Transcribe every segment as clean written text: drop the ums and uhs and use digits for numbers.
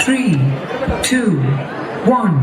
Three, two, one.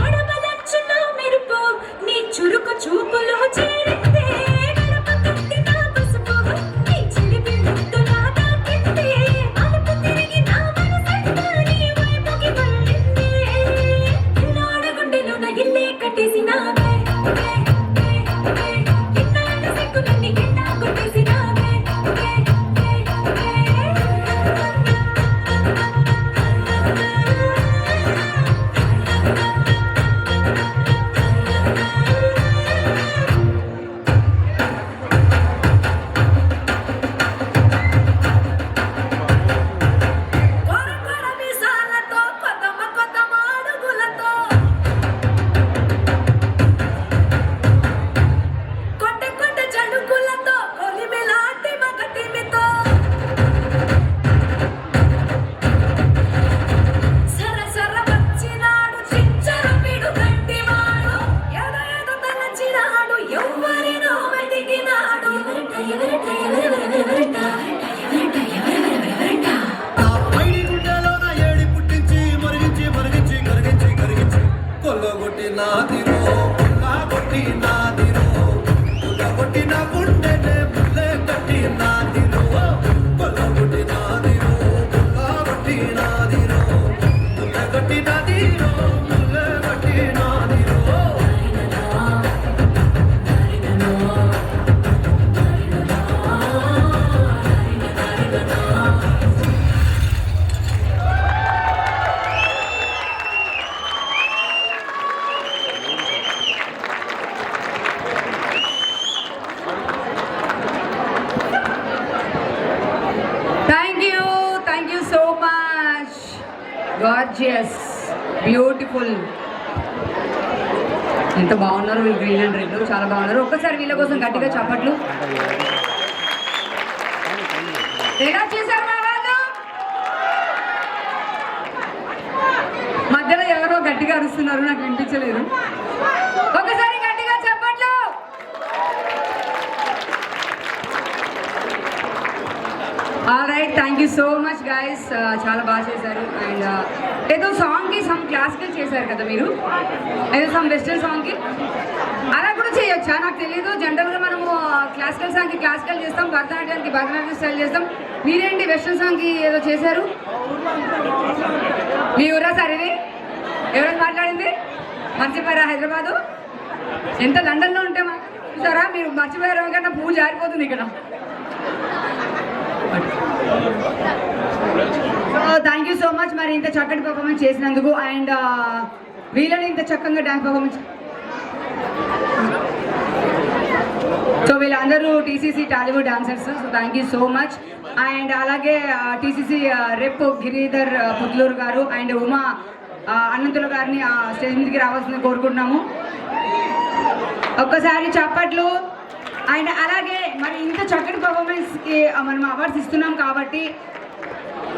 అడమలచ్చున మెరుపు నీ చురుకు చూపులో చేరిందే గడప తొక్కిన పసుపు నీ చిలిపి ముద్దులా తాకిందే అలుపు తిరిగి నా మనసంతా నీ వైపుకి మళ్ళిందే ఇన్నాళ్ళ గుండెలోన ఇల్లే కట్టేసినావే ఇన్నాళ్ళ సిగ్గులన్నీ గిట్టా కొట్టేసినావే కొరకొర మీసాలతో కొత్తమ కొత్తమ అడుగులతో కొట్టె కొట్టె జడుకులతో కొలిమిలాంటి మగటిమితో సర సర వచ్చినాడు చించర పిడు గంటివాడు ఎదో తలచినాడు ఎవ్వరినో వెతికినాడు ఆ పైడి గుండెలోన ఏడి పుట్టించి మరిగించి మరిగించి కరిగించి కరిగించి కొల్లగొట్టి నాదిరో కొట్టి నాదిరో కొట్టి నా గుండెనే ముల్లే కట్టి నాదిరో కొల్లగొట్టి నాదిరో కొట్టి నాదిరో ముల్లే కట్టి నాదిరో ముల్లే కట్టి నాదిరో Thank you so much. Gorgeous, beautiful. ఎంత బాగున్నారు వీళ్ళు గ్రీన్ అండ్ రెడ్ చాలా బాగున్నారు. ఒక్కసారి వీళ్ళ కోసం గట్టిగా చప్పట్లు. ఎలా చేశారు మా వాళ్ళు? మధ్యలో ఎవరో గట్టిగా అరుస్తున్నారు, నాకు వినిపించలేదు. ఒకసారి గట్టిగా చప్పట్లు. Alright, thank you so much guys. చాలా బాగా చేశారు. అండ్ ఏదో సాంగ్కి సమ్ క్లాసికల్ చేశారు కదా మీరు, ఏదో సమ్ వెస్టర్న్ సాంగ్కి అలా కూడా చేయొచ్చా నాకు తెలియదు. జనరల్గా మనము క్లాసికల్ సాంగ్కి క్లాసికల్ చేస్తాం, భరతనాట్యానికి భరతనాట్యం స్టైల్ చేస్తాం. మీరేంటి వెస్టర్న్ సాంగ్కి ఏదో చేశారు? మీ ఊరా సార్ ఇది? ఎవరైనా మాట్లాడింది? మర్చిపోయారా హైదరాబాదు? ఎంత లండన్లో ఉంటే చూసారా మీరు, మర్చిపోయారు కన్నా పువ్వు జారిపోతుంది ఇక్కడ. థ్యాంక్ యూ సో మచ్ మరి ఇంత చక్కటి పర్ఫార్మెన్స్ చేసినందుకు. అండ్ వీళ్ళని ఇంత చక్కగా డాన్స్ పర్ఫార్మెన్స్. సో వీళ్ళందరూ TCC Tollywood dancers. So thank you so much. And అలాగే టీసీసీ రెప్ గిరిధర్ పుత్లూరు గారు అండ్ ఉమా అనంతుల గారిని స్టేజ్ మీదకి రావాల్సింది కోరుకుంటున్నాము. ఒక్కసారి చప్పట్లు. అండ్ అలాగే మరి ఇంత చక్కటి పర్ఫార్మెన్స్కి మనం అవార్డ్స్ ఇస్తున్నాం కాబట్టి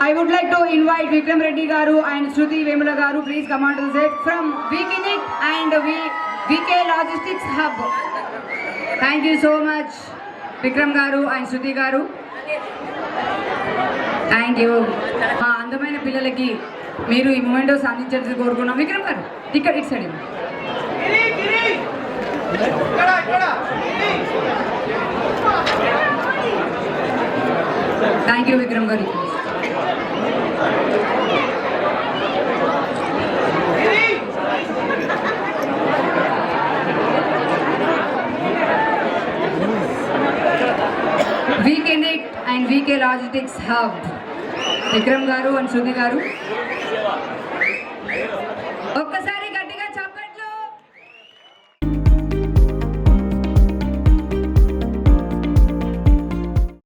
I would like to invite Vikram Reddy garu and Shruti Vemula garu. Please come on to the set from VKNIC and VK Logistics Hub. Thank you so much, Vikram garu and Shruti garu. Thank you. మా అందమైన పిల్లలకి మీరు ఈ moment అందించాల్సి కోరుకున్నాం. విక్రమ్ గారు ఇక్కడ ఇటు సైడ్. థ్యాంక్ యూ విక్రమ్ గారు. VKNIC and VK Logistics Hub. Vikram garu and Shruti garu. ఒక్కసారి